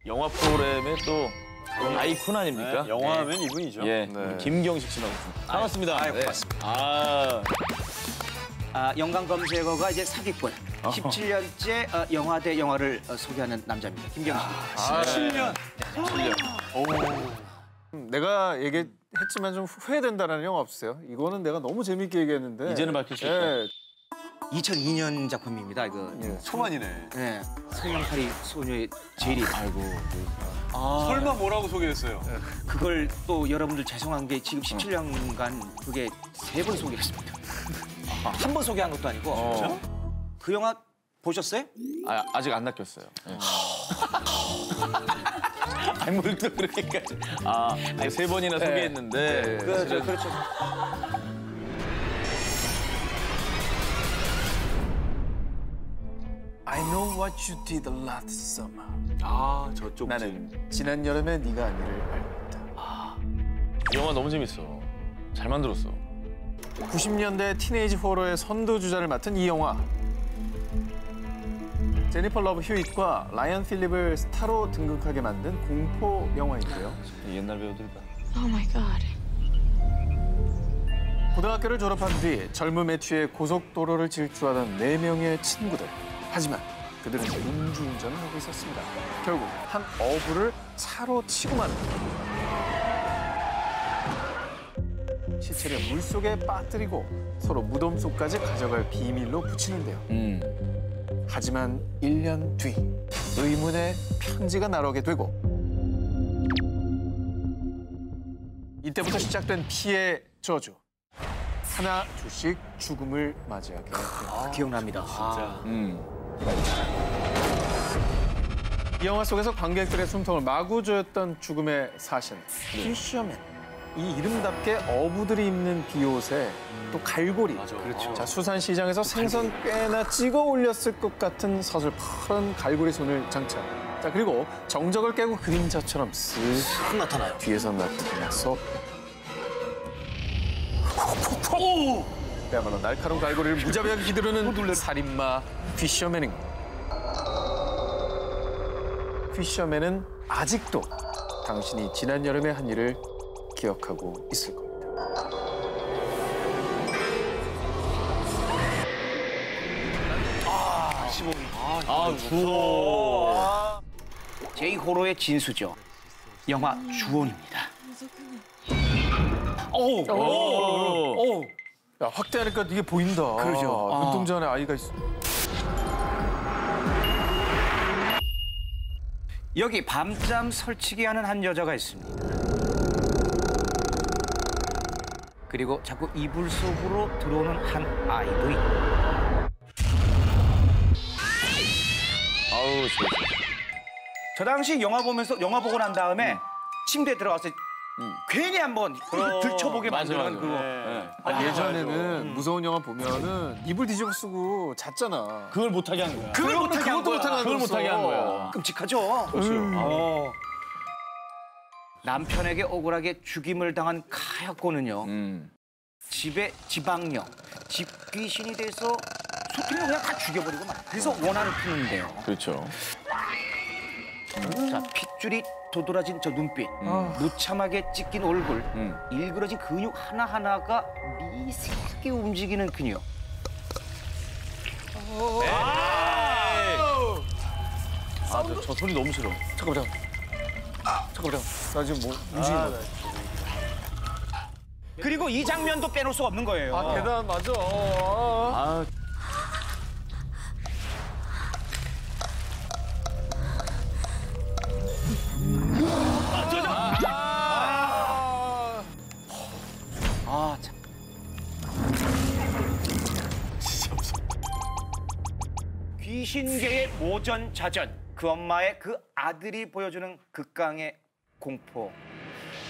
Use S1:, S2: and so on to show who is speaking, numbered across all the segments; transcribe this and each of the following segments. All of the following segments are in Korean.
S1: 영화 프로그램의 또 아이콘 아닙니까?
S2: 네, 영화하면 이분이죠.
S1: 예,
S2: 네.
S1: 김경식 씨 나오셨습니다. 반갑습니다.
S3: 아유,
S1: 네.
S3: 고맙습니다. 연관 검색어가 이제 사기꾼. 17년째 영화 대 영화를 소개하는 남자입니다. 김경식입니다.
S2: 17년.
S1: 17년.
S4: 내가 얘기했지만 좀 후회된다는 영화 없으세요? 이거는 내가 너무 재밌게 얘기했는데.
S1: 이제는 밝힐 수 있다.
S4: 예.
S3: 2002년 작품입니다. 이거.
S2: 초반이네.
S3: 네. 성냥팔이 소녀의 제리. 아이고.
S2: 설마 뭐라고 소개했어요?
S3: 그걸 또 여러분들 죄송한 게 지금 17년간 그게 3번 소개했습니다. 한 번 소개한 것도 아니고. 그 영화 보셨어요?
S1: 아직 안 낚였어요. 예. 아니, 뭘 또 그렇게까지. 아니, 3번이나 소개했는데.
S3: 그렇죠.
S4: I know what you did last summer.
S2: 저쪽.
S4: 나는 지난 여름에 네가 한 일을 알고 있다.
S1: 이 영화 너무 재밌어. 잘 만들었어.
S4: 90년대 티네이지 호러의 선두주자를 맡은 이 영화. 제니퍼 러브 휴잇과 라이언 필립을 스타로 등극하게 만든 공포 영화인데요.
S1: 옛날 배우들이다.
S5: Oh my God.
S4: 고등학교를 졸업한 뒤 젊음에 취해 고속도로를 질주하던 4명의 친구들. 하지만 그들은 음주운전을 하고 있었습니다. 결국 한 어부를 차로 치고 마는 시체를 물속에 빠뜨리고 서로 무덤 속까지 가져갈 비밀로 붙이는데요. 하지만 1년 뒤 의문의 편지가 날아오게 되고 이때부터 시작된 피해 저주. 하나 둘씩 죽음을 맞이하게 됩니다.
S3: 기억납니다.
S2: 진짜.
S4: 이 영화 속에서 관객들의 숨통을 마구 조였던 죽음의 사신, 피셔맨. 이 이름답게 어부들이 입는 비옷에 또 갈고리.
S2: 그렇죠.
S4: 자, 수산시장에서 생선 꽤나 찍어 올렸을 것 같은 서슬퍼런 갈고리 손을 장착. 자, 그리고 정적을 깨고 그림자처럼 쓱
S3: 나타나요.
S4: 뒤에서 나타나서 그야말로 날카로운 갈고리를 무자비하게 휘두르는 살인마 피셔맨입니다. 피셔맨은 아직도 당신이 지난 여름에 한 일을 기억하고 있을 겁니다.
S1: 주호.
S3: 제이 호러의 진수죠. 영화 주원입니다. 오.
S4: 야, 확대하니까 이게 보인다.
S3: 그러죠.
S4: 눈동자 안에 아이가 있어.
S3: 여기 밤잠 설치기 하는 한 여자가 있습니다. 그리고 자꾸 이불 속으로 들어오는 한 아이도 있고.
S1: 아우,
S3: 저 당시 영화 보고 난 다음에 침대에 들어가서 괜히 한번 들춰보게 만드는 그거.
S4: 예전에는 무서운 영화 보면은 이불 뒤집어 쓰고 잤잖아.
S1: 그걸 못하게 한 거야.
S3: 그걸 못하게 한 거야.
S1: 그걸 못하게 한 거야.
S3: 끔찍하죠. 남편에게 억울하게 죽임을 당한 카야코는요. 집에 지방령, 집 귀신이 돼서 소통을 그냥 다 죽여버리고 말이야. 그래서 원한을 피는데요.
S1: 그렇죠.
S3: 자, 핏줄이 도드라진 저 눈빛, 무참하게 찢긴 얼굴, 일그러진 근육 하나하나가 미세하게 움직이는 그녀.
S1: 저 소리 너무 싫어.
S4: 잠깐만. 나 지금 뭐 움직이는 거야.
S3: 그리고 이 장면도 빼놓을 수가 없는 거예요.
S4: 계단 맞아.
S3: 참. 귀신계의 모전자전, 그 엄마의 그 아들이 보여주는 극강의 공포.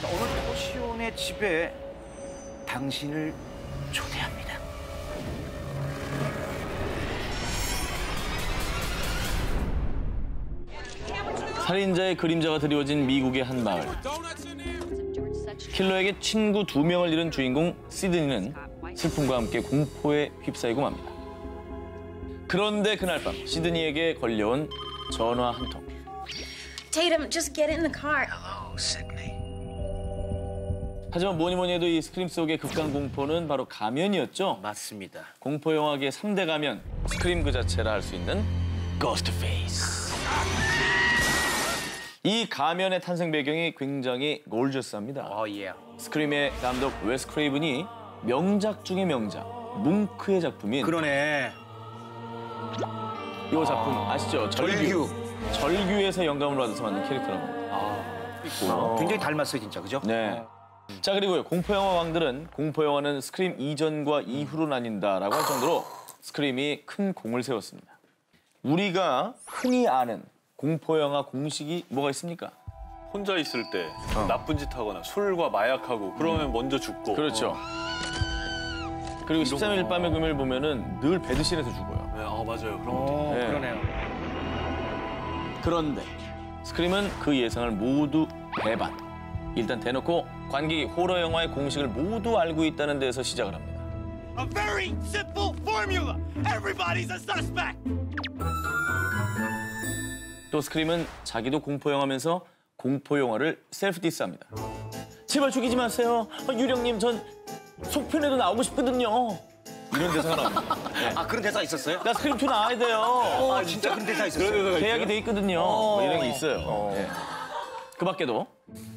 S3: 자, 오늘 토시온의 집에 당신을 초대합니다.
S1: 살인자의 그림자가 드리워진 미국의 한 마을. 킬러에게 친구 2명을 잃은 주인공 시드니는 슬픔과 함께 공포에 휩싸이고 맙니다. 그런데 그날 밤 시드니에게 걸려온 전화 한 통.
S5: Tatum, just get in the car.
S1: 하지만 뭐니 해도 이 스크림 속의 극강 공포는 바로 가면이었죠.
S3: 맞습니다.
S1: 공포 영화계의 3대 가면, 스크림 그 자체라 할 수 있는 고스트페이스. 이 가면의 탄생 배경이 굉장히 골저스합니다.
S3: 예.
S1: 스크림의 감독 웨스 크레이븐이 명작 중의 명작, 뭉크의 작품인
S3: 그러네.
S1: 이 작품 아시죠?
S3: 절규.
S1: 절규에서 영감을 받아서 만든 캐릭터라고 합니다.
S3: 굉장히 닮았어요, 진짜. 그죠?
S1: 네. 자, 그리고요. 공포영화 왕들은 공포영화는 스크림 이전과 이후로 나뉜다라고 할 정도로 스크림이 큰 공을 세웠습니다. 우리가 흔히 아는 공포영화 공식이 뭐가 있습니까?
S2: 혼자 있을 때 나쁜 짓 하거나 술과 마약하고 그러면 먼저 죽고.
S1: 그렇죠. 그리고 13일 밤의 금요일 보면은 늘 배드신에서 죽어요.
S2: 네, 맞아요. 그런 것도.
S1: 네.
S3: 그러네요.
S1: 그런데 스크림은 그 예상을 모두 배반. 일단 대놓고 관객이 호러 영화의 공식을 모두 알고 있다는 데서 시작을 합니다.
S6: A very simple formula. Everybody's a suspect.
S1: 또 스크림은 자기도 공포영화면서 공포영화를 셀프 디스합니다. 제발 죽이지 마세요. 유령님 전 속편에도 나오고 싶거든요. 이런 대사가 나옵니다. 네.
S3: 아, 그런 대사 있었어요?
S1: 나 스크림 2 나와야 돼요.
S3: 아, 진짜 그런 대사 있었어요?
S1: 계약이 돼 있거든요. 뭐 이런 게 있어요. 네. 그 밖에도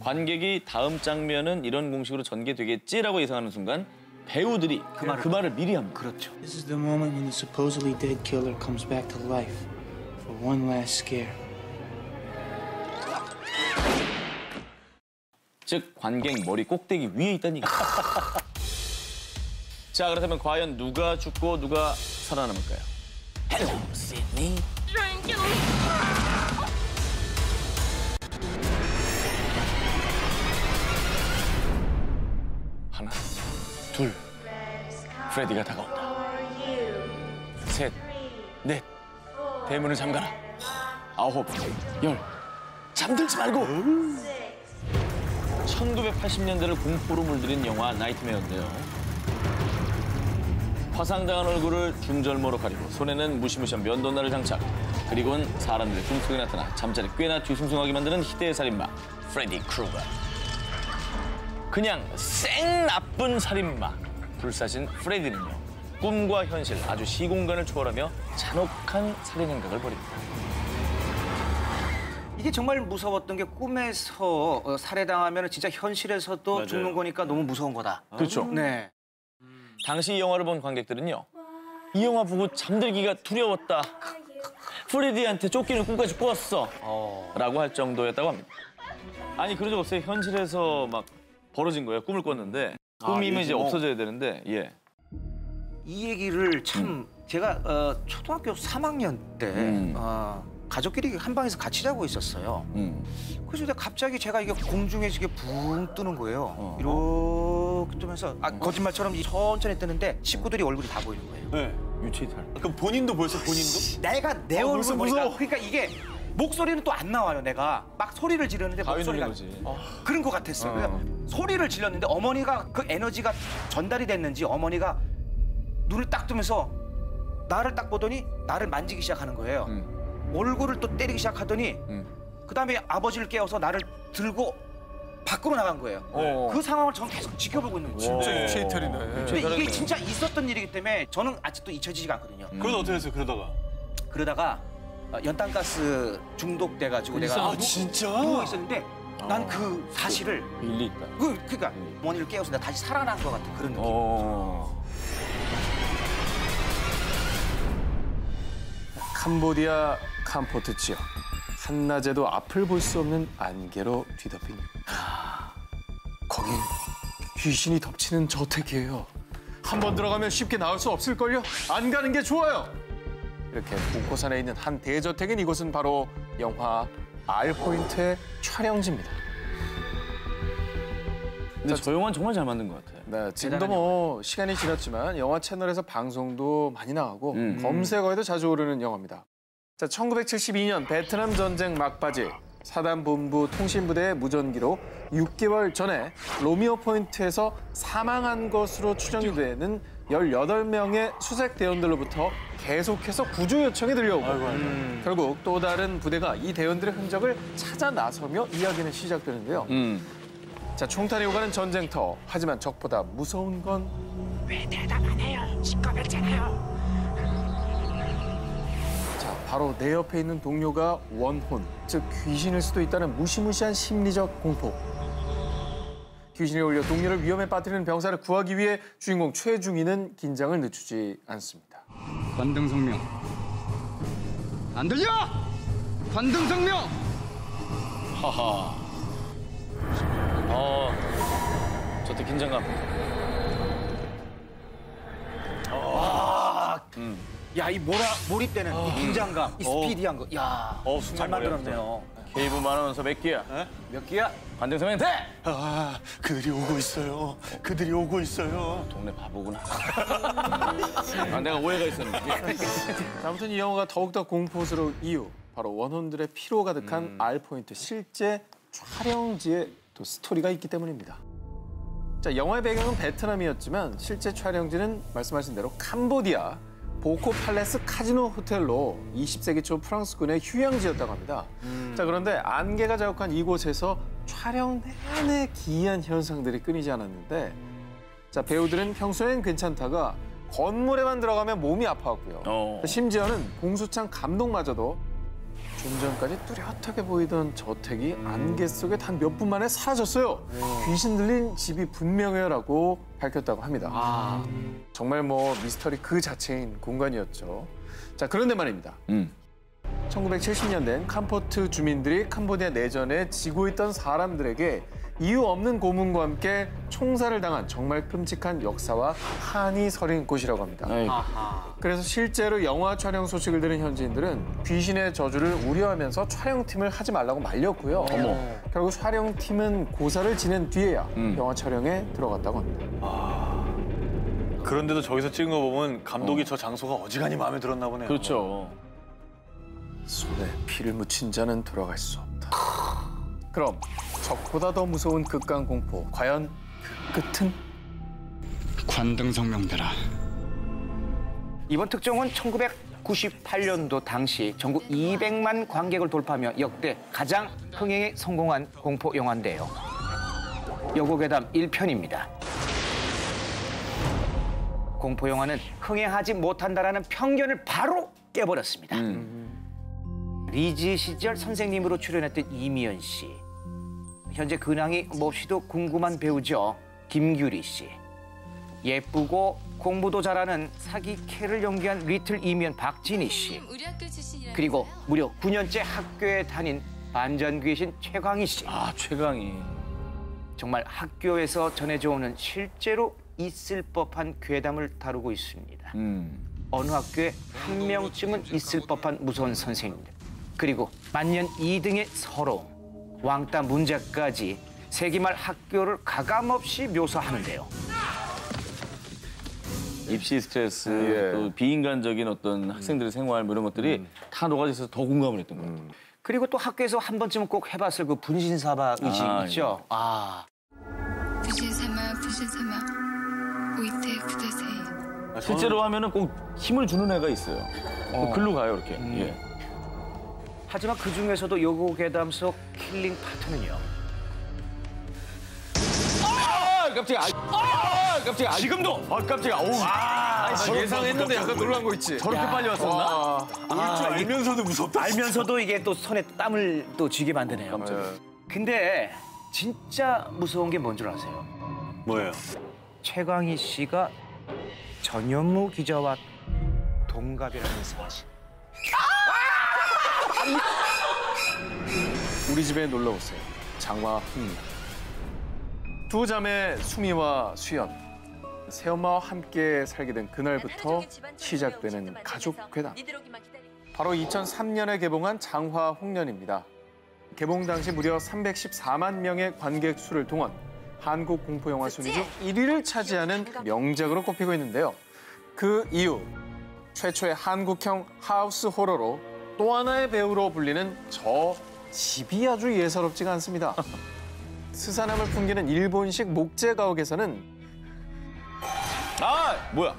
S1: 관객이 다음 장면은 이런 공식으로 전개되겠지라고 예상하는 순간 배우들이 그 말을 미리 합니다.
S3: 그렇죠.
S7: This is the moment when the supposedly dead killer comes back to life for one last scare.
S1: 즉 관객 머리 꼭대기 위에 있다는 얘기. 자, 그렇다면 과연 누가 죽고 누가 살아남을까요? 헬로, 시드니. 하나, 둘, 프레디가 다가온다. 셋, 넷, 대문을 잠가라. 아홉, 열, 잠들지 말고. 1980년대를 공포로 물들인 영화 나이트메어인데요. 화상당한 얼굴을 중절모로 가리고 손에는 무시무시한 면도날을 장착. 그리고는 사람들의 꿈속에 나타나 잠자리 꽤나 뒤숭숭하게 만드는 희대의 살인마 프레디 크루거. 그냥 쌩 나쁜 살인마 불사신 프레디는요. 꿈과 현실 아주 시공간을 초월하며 잔혹한 살인 행각을 벌입니다.
S3: 이게 정말 무서웠던 게 꿈에서 살해당하면 진짜 현실에서도
S2: 맞아요.
S3: 죽는 거니까 너무 무서운 거다.
S1: 그렇죠.
S3: 네.
S1: 당시 이 영화를 본 관객들은요. 이 영화 보고 잠들기가 두려웠다. 프레디한테 쫓기는 꿈까지 꿨어. 라고 할 정도였다고 합니다. 아니 그런 적 없어요. 현실에서 막 벌어진 거예요. 꿈을 꿨는데 꿈이면 이제 없어져야 되는데 예.
S3: 이 얘기를 참 제가 초등학교 3학년 때 가족끼리 한 방에서 같이 자고 있었어요. 그래서 갑자기 제가 이게 공중에서 이게 붕 뜨는 거예요. 이렇게 뜨면서 거짓말처럼 천천히 뜨는데 식구들이 얼굴이 다 보이는 거예요.
S2: 네.
S1: 유치탈.
S2: 그럼 본인도 벌써 본인도?
S3: 내가 내 얼굴
S2: 무서워,
S3: 보니까
S2: 무서워.
S3: 그러니까 이게 목소리는 또 안 나와요. 내가 막 소리를 지르는데
S1: 가위
S3: 목소리가
S1: 눌린 거지.
S3: 그런 것 같았어요. 그래서 소리를 질렀는데 어머니가 그 에너지가 전달이 됐는지 어머니가 눈을 딱 뜨면서 나를 딱 보더니 나를 만지기 시작하는 거예요. 얼굴을 또 때리기 시작하더니 그다음에 아버지를 깨워서 나를 들고 밖으로 나간 거예요. 그 상황을 저는 계속 지켜보고 있는 거예요.
S4: 진짜 유체이탈이네.
S3: 근데 이게 진짜 있었던 일이기 때문에 저는 아직도 잊혀지지가 않거든요.
S2: 그러다 어떻게 했어요?
S3: 그러다가 연탄가스 중독돼가지고 내가
S2: 진짜?
S3: 누워 있었는데 난 그 사실을
S1: 일리 있다.
S3: 그러니까 어머니를 깨워서 내가 다시 살아난 것 같은 그런 느낌.
S4: 캄보디아 캄포트 지역. 한낮에도 앞을 볼 수 없는 안개로 뒤덮인 거긴 귀신이 덮치는 저택이에요. 한 번 들어가면 쉽게 나올 수 없을걸요? 안 가는 게 좋아요. 이렇게 북고산에 있는 한 대저택인 이곳은 바로 영화 R포인트의 촬영지입니다.
S1: 근데 저 영화는 정말 잘 만든 것 같아요.
S4: 네, 지금도 뭐 시간이 지났지만 영화 채널에서 방송도 많이 나가고 검색어에도 자주 오르는 영화입니다. 자, 1972년 베트남 전쟁 막바지 사단 본부 통신부대의 무전기로 6개월 전에 로미오 포인트에서 사망한 것으로 추정이 되는 18명의 수색 대원들로부터 계속해서 구조 요청이 들려오고 결국 또 다른 부대가 이 대원들의 흔적을 찾아 나서며 이야기는 시작되는데요. 자, 총탄이 오가는 전쟁터. 하지만 적보다 무서운 건
S5: 왜 대답 안 해요? 시끄럽잖아요.
S4: 자, 바로 내 옆에 있는 동료가 원혼, 즉 귀신일 수도 있다는 무시무시한 심리적 공포. 귀신이 올려 동료를 위험에 빠뜨리는 병사를 구하기 위해 주인공 최중희는 긴장을 늦추지 않습니다.
S8: 관등성명. 안 들려? 관등성명.
S1: 하하. 저때 긴장감.
S3: 야, 이 몰입되는 이 긴장감, 이 스피디한 거. 야, 잘
S2: 순간
S3: 만들었네요.
S1: 케이블 많으면서 몇 개야?
S3: 몇 개야?
S1: 관등성명 돼!
S6: 아, 그들이 오고 있어요. 그들이 오고 있어요.
S1: 동네 바보구나. 아, 내가 오해가 있었는데.
S4: 자, 아무튼 이 영화가 더욱더 공포스러운 이유, 바로 원혼들의 피로 가득한 R포인트, 실제 촬영지에 또 스토리가 있기 때문입니다. 자, 영화의 배경은 베트남이었지만 실제 촬영지는 말씀하신 대로 캄보디아 보코 팔레스 카지노 호텔로 20세기 초 프랑스군의 휴양지였다고 합니다. 자, 그런데 안개가 자욱한 이곳에서 촬영 내내 기이한 현상들이 끊이지 않았는데, 자, 배우들은 평소엔 괜찮다가 건물에만 들어가면 몸이 아파왔고요. 심지어는 봉수창 감독마저도 좀 전까지 뚜렷하게 보이던 저택이 안개 속에 단 몇 분 만에 사라졌어요. 귀신 들린 집이 분명해요라고 밝혔다고 합니다. 정말 뭐 미스터리 그 자체인 공간이었죠. 자, 그런데 말입니다. 1970년대엔 캄포트 주민들이 캄보디아 내전에 지고 있던 사람들에게 이유 없는 고문과 함께 총살을 당한 정말 끔찍한 역사와 한이 서린 곳이라고 합니다. 그래서 실제로 영화 촬영 소식을 들은 현지인들은 귀신의 저주를 우려하면서 촬영팀을 하지 말라고 말렸고요. 결국 촬영팀은 고사를 지낸 뒤에야 영화 촬영에 들어갔다고 합니다.
S2: 그런데도 저기서 찍은 거 보면 감독이 저 장소가 어지간히 마음에 들었나 보네요.
S1: 그렇죠.
S4: 손에 피를 묻힌 자는 돌아갈 수 없다. 그럼 적보다 더 무서운 극강 공포, 과연 그 끝은?
S8: 관등성명대라.
S3: 이번 특종은 1998년도 당시 전국 200만 관객을 돌파하며 역대 가장 흥행에 성공한 공포 영화인데요. 여고괴담 1편입니다. 공포 영화는 흥행하지 못한다라는 편견을 바로 깨버렸습니다. 리즈 시절 선생님으로 출연했던 이미연 씨. 현재 근황이 몹시도 궁금한 배우죠. 김규리 씨. 예쁘고 공부도 잘하는 사기 캐를 연기한 리틀 이미연 박진희 씨. 그리고 무려 9년째 학교에 다닌 반전 귀신 최광희 씨.
S1: 아, 최강희.
S3: 정말 학교에서 전해져 오는 실제로 있을 법한 괴담을 다루고 있습니다. 어느 학교에 한 명쯤은 있을 법한 무서운 선생님들. 그리고 만년 2등의 서러움, 왕따 문제까지 세기말 학교를 가감없이 묘사하는데요.
S1: 입시 스트레스, 또 비인간적인 어떤 학생들의 생활 뭐 이런 것들이 다 녹아져서 더 공감을 했던 것 같아요.
S3: 그리고 또 학교에서 한 번쯤은 꼭 해봤을 그 분신사바 의식 있죠?
S9: 부신사마 오이테 구데세이.
S1: 실제로 하면은 꼭 힘을 주는 애가 있어요. 글로 가요, 이렇게. 예.
S3: 하지만 그 중에서도 여고괴담 속 킬링 파트는요.
S1: 깜짝이야. 깜짝이야. 지금도. 깜짝이야.
S4: 예상했는데 약간 놀란 거 있지?
S1: 저렇게 빨리 왔었나?
S2: 올 줄 알면서도 무섭다.
S3: 알면서도 이게 또 손에 땀을 또 쥐게 만드네요. 근데 진짜 무서운 게 뭔 줄 아세요?
S2: 뭐예요?
S3: 최광희 씨가 전현무 기자와 동갑이라는 사실.
S4: 우리 집에 놀러 오세요. 장화 흥미. 두 자매 수미와 수연. 새엄마와 함께 살게 된 그날부터 시작되는 가족 괴담. 바로 2003년에 개봉한 장화 홍련입니다. 개봉 당시 무려 314만 명의 관객 수를 동원. 한국 공포 영화 순위 중 1위를 차지하는 명작으로 꼽히고 있는데요. 그 이유, 최초의 한국형 하우스 호러로 또 하나의 배우로 불리는 저 집이 아주 예사롭지가 않습니다. 스산함을 풍기는 일본식 목재 가옥에서는
S1: 아, 뭐야?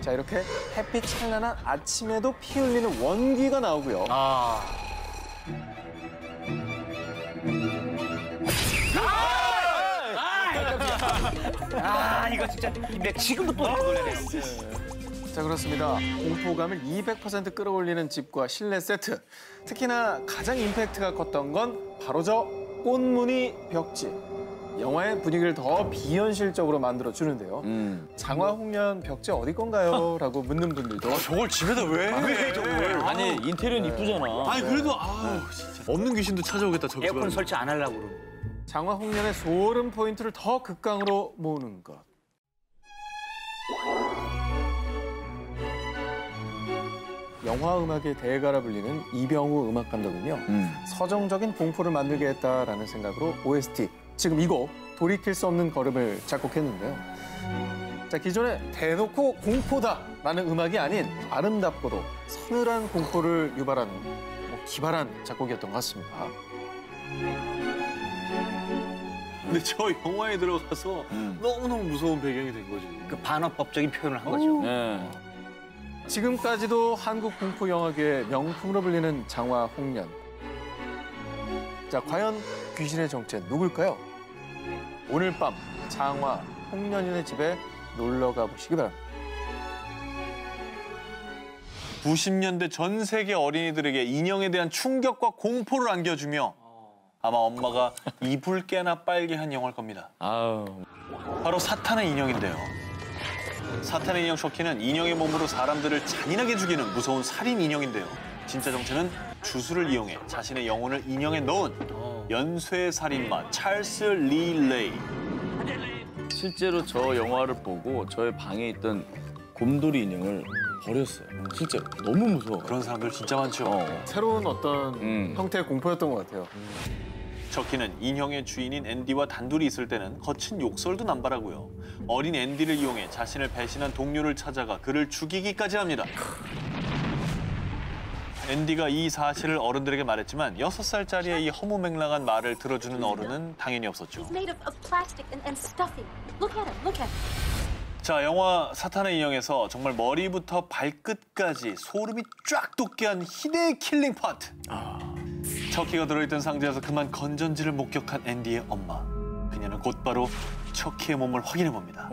S4: 자, 이렇게 햇빛 찬란한 아침에도 피 흘리는 원귀가 나오고요.
S3: 이거 진짜 근데 지금부터 놀래네요.
S4: 자, 그렇습니다. 공포감을 200% 끌어올리는 집과 실내 세트. 특히나 가장 임팩트가 컸던 건 바로 저 꽃무늬 벽지. 영화의 분위기를 더 비현실적으로 만들어주는데요. 장화홍련 벽지 어디 건가요? 라고 묻는 분들도.
S2: 저걸 집에다 왜 해, 저걸?
S1: 아니, 인테리어는 이쁘잖아.
S2: 아니, 그래도, 진짜. 없는 귀신도 찾아오겠다, 저기.
S3: 에어컨 설치 안 하려고 그러고.
S4: 장화홍련의 소름 포인트를 더 극강으로 모으는 것. 영화 음악의 대가라 불리는 이병우 음악 감독은요. 서정적인 공포를 만들게 했다라는 생각으로 OST, 지금 이 곡 돌이킬 수 없는 걸음을 작곡했는데요. 자, 기존에 대놓고 공포다라는 음악이 아닌 아름답고도 서늘한 공포를 유발하는 기발한 작곡이었던 것 같습니다.
S2: 근데 저 영화에 들어가서 너무너무 무서운 배경이 된 거지.
S3: 그 반어법적인 표현을 한 거죠.
S1: 네.
S4: 지금까지도 한국 공포 영화계의 명품으로 불리는 장화홍련. 자, 과연 귀신의 정체는 누굴까요? 오늘 밤 장화홍련인의 집에 놀러 가보시기 바랍니다.
S2: 90년대 전 세계 어린이들에게 인형에 대한 충격과 공포를 안겨주며 아마 엄마가 이불 깨나 빨게 한 영화일 겁니다.
S1: 아우.
S2: 바로 사탄의 인형인데요. 사탄의 인형 셔키는 인형의 몸으로 사람들을 잔인하게 죽이는 무서운 살인 인형인데요. 진짜 정체는 주술을 이용해 자신의 영혼을 인형에 넣은 연쇄 살인마 찰스 리 레이.
S1: 실제로 저 영화를 보고 저의 방에 있던 곰돌이 인형을 버렸어요. 진짜 너무 무서워.
S2: 그런 사람들 진짜 많죠.
S4: 새로운 어떤 형태의 공포였던 것 같아요.
S2: 셔키는 인형의 주인인 앤디와 단둘이 있을 때는 거친 욕설도 남발하고요. 어린 앤디를 이용해 자신을 배신한 동료를 찾아가 그를 죽이기까지 합니다. 앤디가 이 사실을 어른들에게 말했지만 6살짜리의 이 허무맹랑한 말을 들어주는 어른은 당연히 없었죠. 자, 영화 사탄의 인형에서 정말 머리부터 발끝까지 소름이 쫙 돋게 한 희대의 킬링 파트. 척키가 들어있던 상자에서 그만 건전지를 목격한 앤디의 엄마. 그녀는 곧바로 척키의 몸을 확인해봅니다.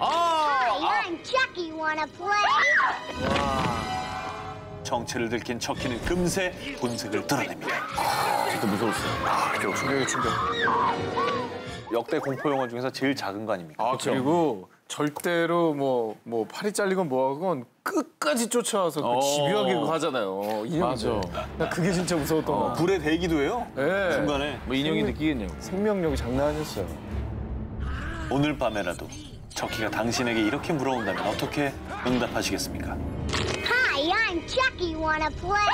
S10: Hi, I'm Chucky. Wanna play?
S2: 정체를 들킨 척키는 금세 본색을 드러냅니다.
S1: 진짜 무서웠어요.
S4: 충격이 충격.
S2: 역대 공포 영화 중에서 제일 작은 거 아닙니까?
S4: 그리고 절대로 뭐 팔이 잘리건 뭐하건 끝까지 쫓아와서 그 집요하게 그거 하잖아요. 인형들. 나 그게 진짜 무서웠던 거.
S2: 불에 대기도 해요?
S4: 네.
S2: 중간에.
S1: 뭐 인형이 느끼겠냐고.
S4: 생명력이 장난 아니었어요.
S2: 오늘 밤에라도 척키가 당신에게 이렇게 물어온다면 어떻게 응답하시겠습니까?
S10: Hi, I'm Chucky. Wanna play?